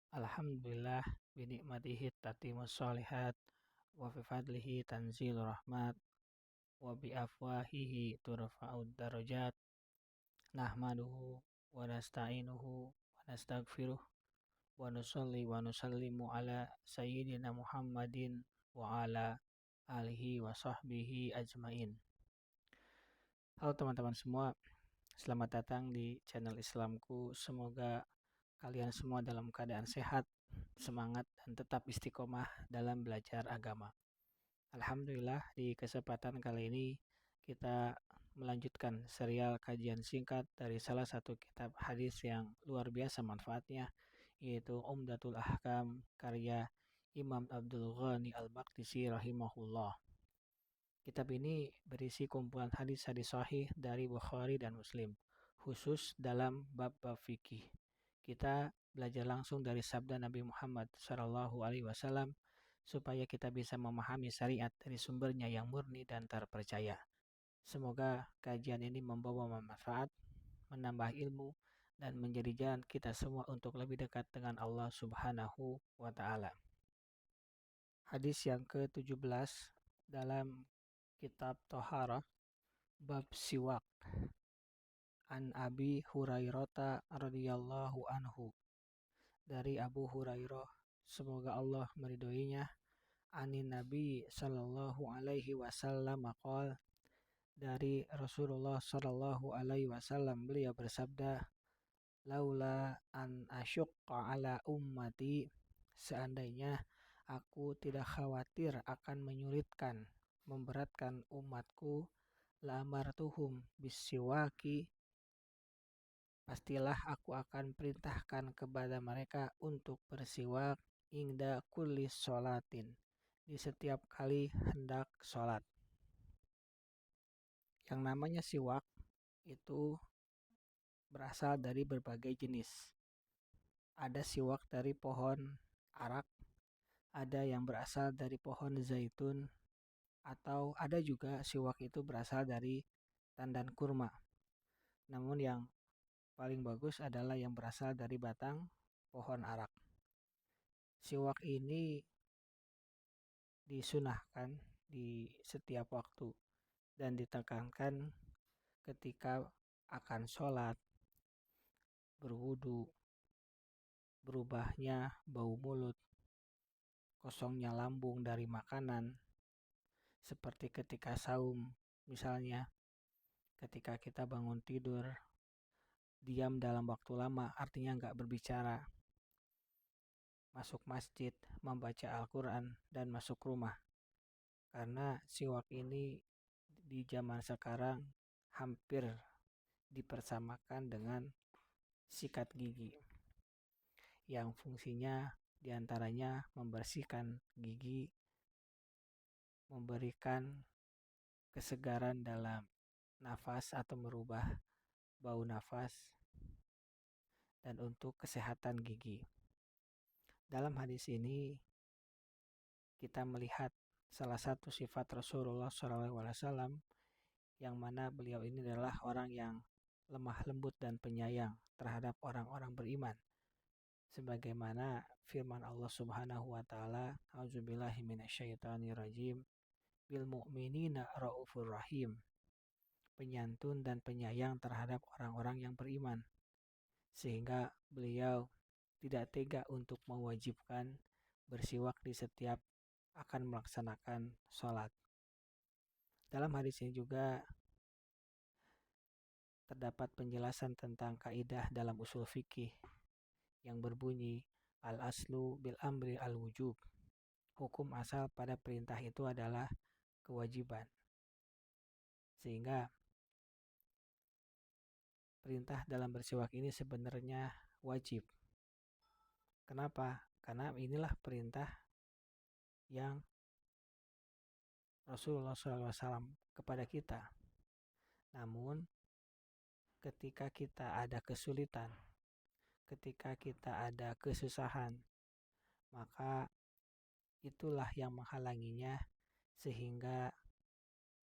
Alhamdulillah binikmatihi tatimus sholihat wa fi fadlihi tanzilur rahmat wa bi afwahihi turfa'ud darajat nahmaduhu wa nasta'inuhu wa nastaghfiruh wa nusalli wa nusallimu ala sayyidina Muhammadin wa ala alihi wa sahbihi ajmain. Halo teman-teman semua, selamat datang di channel Islamku. Semoga kalian semua dalam keadaan sehat, semangat, dan tetap istiqomah dalam belajar agama. Alhamdulillah, di kesempatan kali ini kita melanjutkan serial kajian singkat dari salah satu kitab hadis yang luar biasa manfaatnya, yaitu Umdatul Ahkam karya Imam Abdul Ghani Al-Maqdisi rahimahullah. Kitab ini berisi kumpulan hadis-hadis sahih dari Bukhari dan Muslim, khusus dalam bab-bab fikih. Kita belajar langsung dari sabda Nabi Muhammad SAW supaya kita bisa memahami syariat dari sumbernya yang murni dan terpercaya. Semoga kajian ini membawa manfaat, menambah ilmu, dan menjadi jalan kita semua untuk lebih dekat dengan Allah Subhanahu wa Ta'ala. Hadis yang ke-17 dalam kitab Toharah, bab siwak. An Abi Hurairah radhiyallahu anhu, dari Abu Hurairah, semoga Allah meridhoinya, anin Nabi sallallahu alaihi wasallam qol, dari Rasulullah sallallahu alaihi wasallam beliau bersabda, laula an asyqa ala ummati, seandainya aku tidak khawatir akan menyulitkan, memberatkan umatku, la amartuhum bisiwaki, pastilah aku akan perintahkan kepada mereka untuk bersiwak inda kulli sholatin, di setiap kali hendak sholat. Yang namanya siwak itu berasal dari berbagai jenis. Ada siwak dari pohon arak, ada yang berasal dari pohon zaitun, atau ada juga siwak itu berasal dari tandan kurma. Namun yang paling bagus adalah yang berasal dari batang pohon arak. Siwak ini disunahkan di setiap waktu dan ditekankan ketika akan sholat, berwudu, berubahnya bau mulut, kosongnya lambung dari makanan, seperti ketika saum, misalnya ketika kita bangun tidur, diam dalam waktu lama, artinya nggak berbicara, masuk masjid, membaca Al-Quran, dan masuk rumah. Karena siwak ini di zaman sekarang hampir dipersamakan dengan sikat gigi, yang fungsinya diantaranya membersihkan gigi, memberikan kesegaran dalam nafas atau merubah bau nafas, dan untuk kesehatan gigi. Dalam hadis ini kita melihat salah satu sifat Rasulullah SAW, yang mana beliau ini adalah orang yang lemah lembut dan penyayang terhadap orang-orang beriman. Sebagaimana firman Allah Subhanahu wa Ta'ala, A'udzubillahi minasyaitonirrajim, bil mu'minina raufur rahim, penyantun dan penyayang terhadap orang-orang yang beriman. Sehingga beliau tidak tega untuk mewajibkan bersiwak di setiap akan melaksanakan sholat. Dalam hadis ini juga terdapat penjelasan tentang kaidah dalam usul fikih yang berbunyi al-aslu bil amri al-wujub. Hukum asal pada perintah itu adalah kewajiban. Sehingga perintah dalam bersiwak ini sebenarnya wajib. Kenapa? Karena inilah perintah yang Rasulullah SAW kepada kita. Namun ketika kita ada kesulitan, ketika kita ada kesusahan, maka itulah yang menghalanginya sehingga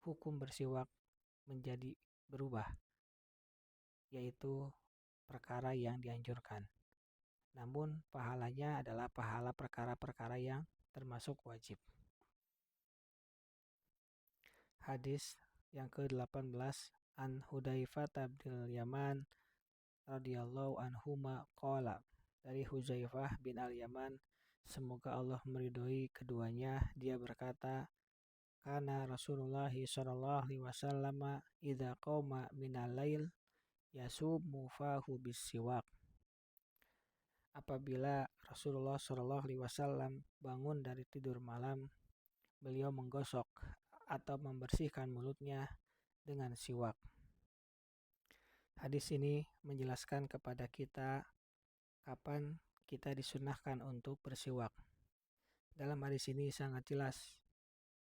hukum bersiwak menjadi berubah, yaitu perkara yang dianjurkan. namun pahalanya adalah pahala perkara-perkara yang termasuk wajib. Hadis yang ke-18, An Hudzaifah bin Yaman radhiyallahu anhuma qala, dari Hudzaifah bin Al-Yaman, semoga Allah meridhoi keduanya, dia berkata, kana Rasulullah sallallahu alaihi wasallam idza qama minal lail yasubmu fahu bisiwak. Apabila Rasulullah sallallahu alaihi wasallam bangun dari tidur malam, beliau menggosok atau membersihkan mulutnya dengan siwak. Hadis ini menjelaskan kepada kita kapan kita disunahkan untuk bersiwak. Dalam hadis ini sangat jelas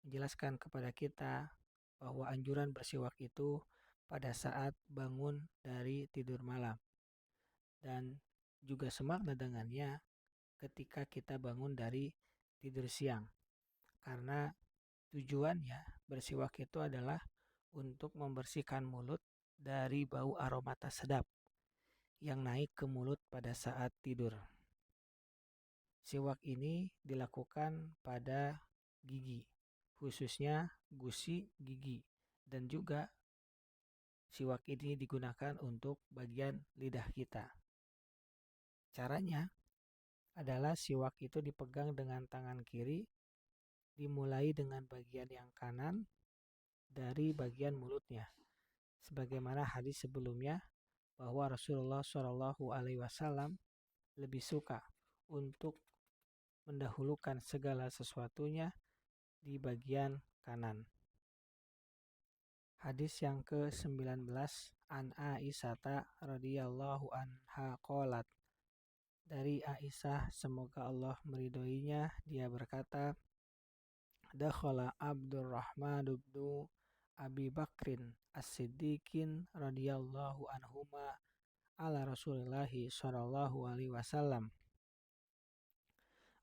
menjelaskan kepada kita bahwa anjuran bersiwak itu pada saat bangun dari tidur malam, dan juga semakna dengannya ketika kita bangun dari tidur siang, karena tujuannya bersiwak itu adalah untuk membersihkan mulut dari bau aroma tak sedap yang naik ke mulut pada saat tidur. Siwak ini dilakukan pada gigi, khususnya gusi gigi, dan juga siwak ini digunakan untuk bagian lidah kita. Caranya adalah siwak itu dipegang dengan tangan kiri, dimulai dengan bagian yang kanan dari bagian mulutnya, sebagaimana hadis sebelumnya bahwa Rasulullah Shallallahu Alaihi Wasallam lebih suka untuk mendahulukan segala sesuatunya di bagian kanan. Hadis yang ke-19, An Aisyah radhiyallahu anha qalat, dari Aisyah semoga Allah meridhoinya, dia berkata, dakhala Abdurrahman bin Abi Bakrin As-Siddiqin radhiyallahu anhuma ala Rasulillah sallallahu alaihi wasallam.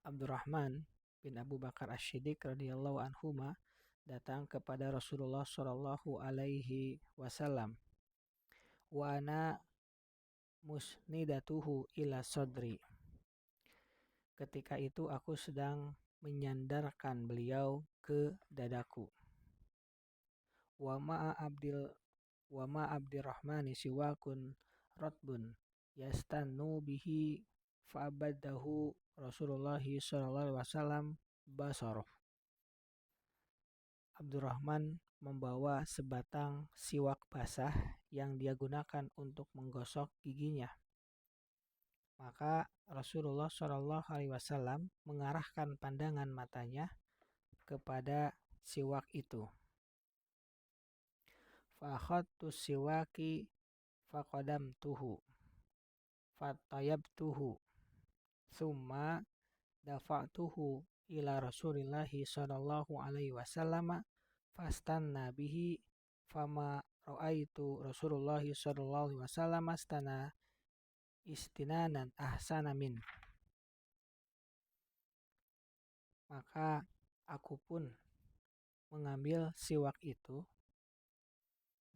Abdurrahman bin Abu Bakar Asy-Siddiq radhiyallahu anhuma datang kepada Rasulullah sallallahu alaihi wasallam. Wa ana musnidatuhu ila sadri. Ketika itu aku sedang menyandarkan beliau ke dadaku. Wa ma Abdirrahmani siwakun ratbun yastannu bihi fa'abadahu Rasulullah sallallahu alaihi wasallam basarah. Abdurrahman membawa sebatang siwak basah yang dia gunakan untuk menggosok giginya. Maka Rasulullah sallallahu alaihi wasallam mengarahkan pandangan matanya kepada siwak itu. Fa akhadtu siwaki faqadamtuhu fatayabtuhu summa dafa'tuhu ila Rasulillahi sallallahu alaihi wasallam fastanna bihi fama ra'aitu Rasulullahi sallallahu alaihi wasallam astana istinanan ahsana min. Maka aku pun mengambil siwak itu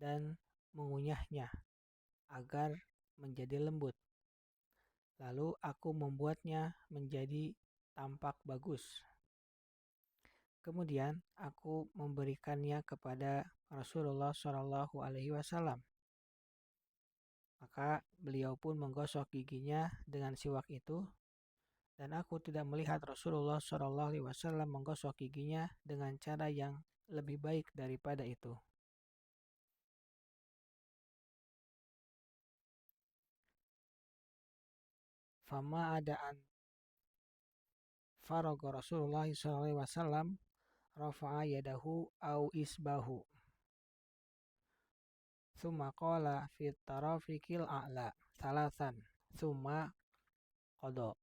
dan mengunyahnya agar menjadi lembut. Lalu aku membuatnya menjadi tampak bagus. Kemudian aku memberikannya kepada Rasulullah Shallallahu Alaihi Wasallam. Maka beliau pun menggosok giginya dengan siwak itu, dan aku tidak melihat Rasulullah Shallallahu Alaihi Wasallam menggosok giginya dengan cara yang lebih baik daripada itu. Fama adaan faraga Rasulullah SAW rafa'a yadahu au isbahu summa qala fit tarafiqil a'la salasan summa qada.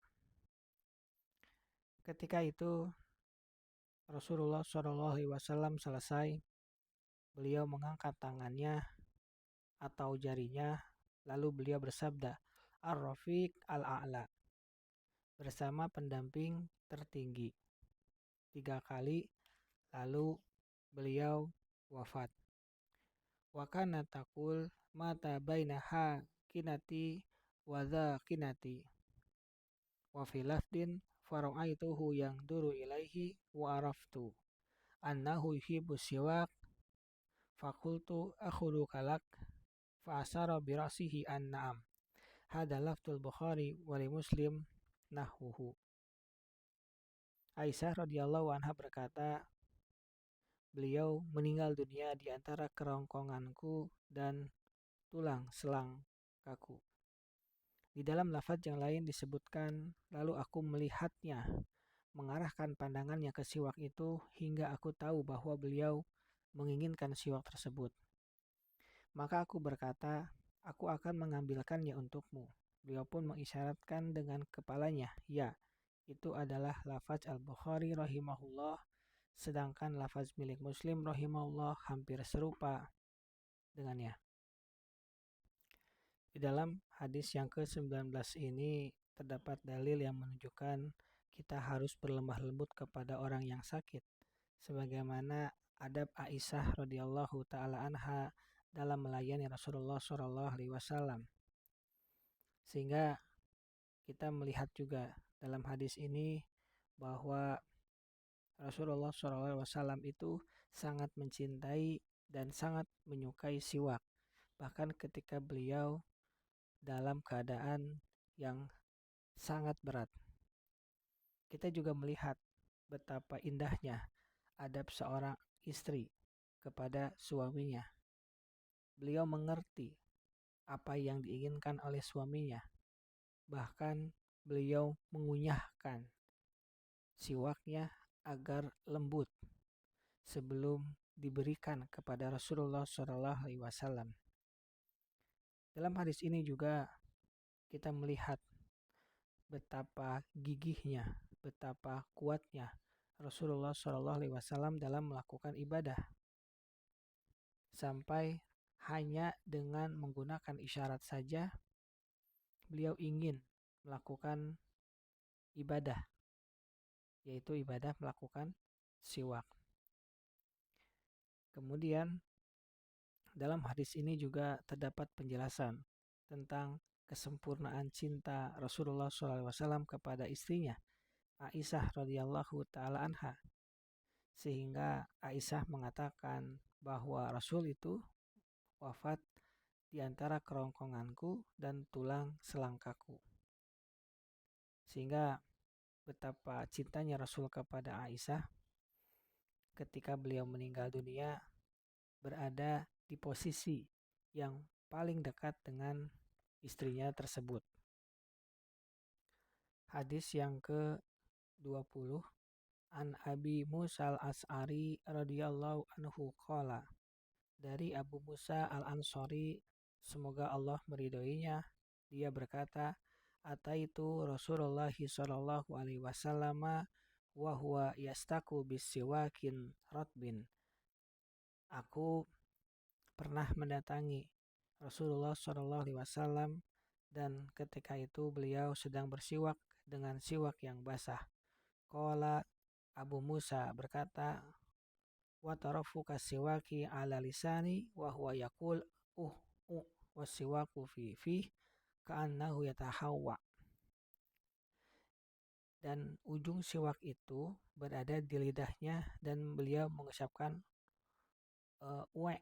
Ketika itu Rasulullah SAW selesai, beliau mengangkat tangannya atau jarinya, lalu beliau bersabda, Ar-Rafiq al-A'la, bersama pendamping tertinggi, 3 kali, lalu beliau wafat. Wa kana taqul mata baina ha kinati wa dha kinati. Wa fi lafdin fara'aituhu yanduru ilaihi wa araftu annahu yuhibbu siwak fakultu akhudu kalak fa asara bi ra'sihi an na'am. Hada lafdul Bukhari wa li Muslim nahwuhu. Aisyah radhiyallahu anha berkata, beliau meninggal dunia di antara kerongkonganku dan tulang selang kaku. Di dalam lafaz yang lain disebutkan, lalu aku melihatnya, mengarahkan pandangannya ke siwak itu hingga aku tahu bahwa beliau menginginkan siwak tersebut. Maka aku berkata, aku akan mengambilkannya untukmu. Beliau pun mengisyaratkan dengan kepalanya, ya, itu adalah lafaz Al-Bukhari rahimahullah, sedangkan lafaz milik Muslim rahimahullah hampir serupa dengannya. Di dalam hadis yang ke-19 ini terdapat dalil yang menunjukkan kita harus berlemah lembut kepada orang yang sakit, sebagaimana adab Aisyah radhiyallahu taala anha dalam melayani Rasulullah SAW. Sehingga kita melihat juga dalam hadis ini bahwa Rasulullah SAW itu sangat mencintai dan sangat menyukai siwak. Bahkan ketika beliau dalam keadaan yang sangat berat. Kita juga melihat betapa indahnya adab seorang istri kepada suaminya. Beliau mengerti apa yang diinginkan oleh suaminya. Bahkan beliau mengunyahkan siwaknya agar lembut sebelum diberikan kepada Rasulullah SAW. Dalam hadis ini juga kita melihat betapa gigihnya, betapa kuatnya Rasulullah SAW dalam melakukan ibadah. Sampai hanya dengan menggunakan isyarat saja beliau ingin melakukan ibadah, yaitu ibadah melakukan siwak. Kemudian dalam hadis ini juga terdapat penjelasan tentang kesempurnaan cinta Rasulullah SAW kepada istrinya Aisyah radhiyallahu taala anha, sehingga Aisyah mengatakan bahwa Rasul itu wafat di antara kerongkonganku dan tulang selangkaku. Sehingga betapa cintanya Rasul kepada Aisyah ketika beliau meninggal dunia berada di posisi yang paling dekat dengan istrinya tersebut. Hadis yang ke-20, An Abi Musa al-As'ari radhiyallahu anhu qala, dari Abu Musa al-Ansari, semoga Allah meridhoinya, dia berkata, ataitu Rasulullah sallallahu alaihi wasallam wa huwa yastaku bisiwakin ratbin. Aku pernah mendatangi Rasulullah sallallahu alaihi wasallam dan ketika itu beliau sedang bersiwak dengan siwak yang basah. Qala, Abu Musa berkata, wa tarafuka siwaki ala lisani wa huwa yaqul wasiwaku fi ka'annahu yatahawwa. Dan ujung siwak itu berada di lidahnya dan beliau mengucapkan we.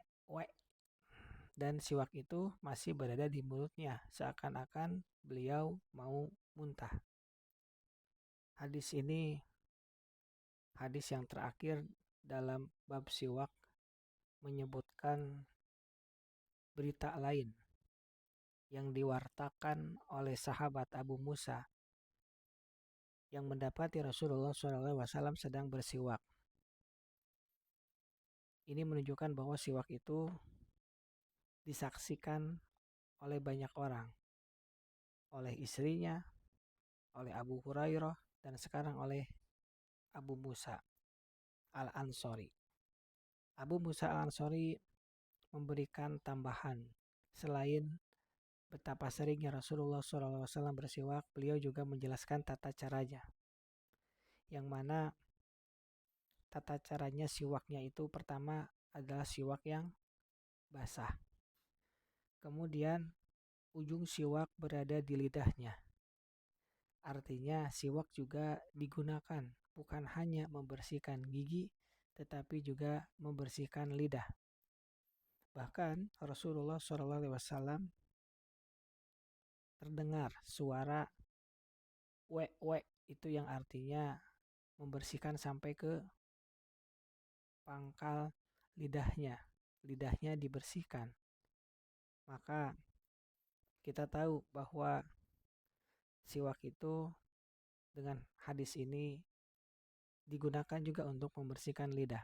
Dan siwak itu masih berada di mulutnya seakan-akan beliau mau muntah. Hadis ini hadis yang terakhir dalam bab siwak menyebutkan berita lain yang diwartakan oleh sahabat Abu Musa yang mendapati Rasulullah SAW sedang bersiwak. Ini menunjukkan bahwa siwak itu disaksikan oleh banyak orang, oleh istrinya, oleh Abu Hurairah, dan sekarang oleh Abu Musa al-Ansari. Abu Musa al-Ansari memberikan tambahan, selain betapa seringnya Rasulullah SAW bersiwak, beliau juga menjelaskan tata caranya, yang mana tata caranya siwaknya itu pertama adalah siwak yang basah. Kemudian ujung siwak berada di lidahnya Artinya siwak juga digunakan bukan hanya membersihkan gigi, tetapi juga membersihkan lidah. Bahkan Rasulullah SAW terdengar suara wek-wek, itu yang artinya membersihkan sampai ke pangkal lidahnya. Lidahnya dibersihkan. Maka kita tahu bahwa siwak itu dengan hadis ini digunakan juga untuk membersihkan lidah.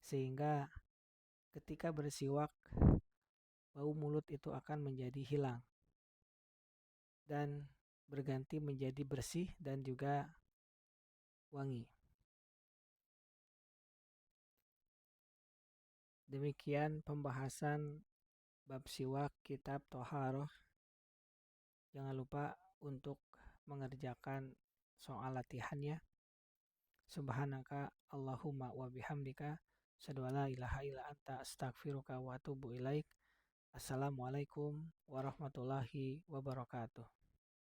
Sehingga ketika bersiwak, bau mulut itu akan menjadi hilang dan berganti menjadi bersih dan juga wangi. Demikian pembahasan bab siwak kitab Toharoh. Jangan lupa untuk mengerjakan soal latihannya. Subhanaka Allahumma wa bihamdika asyhadu an la ilaha illa anta astaghfiruka wa atubu ilaik. Assalamualaikum warahmatullahi wabarakatuh.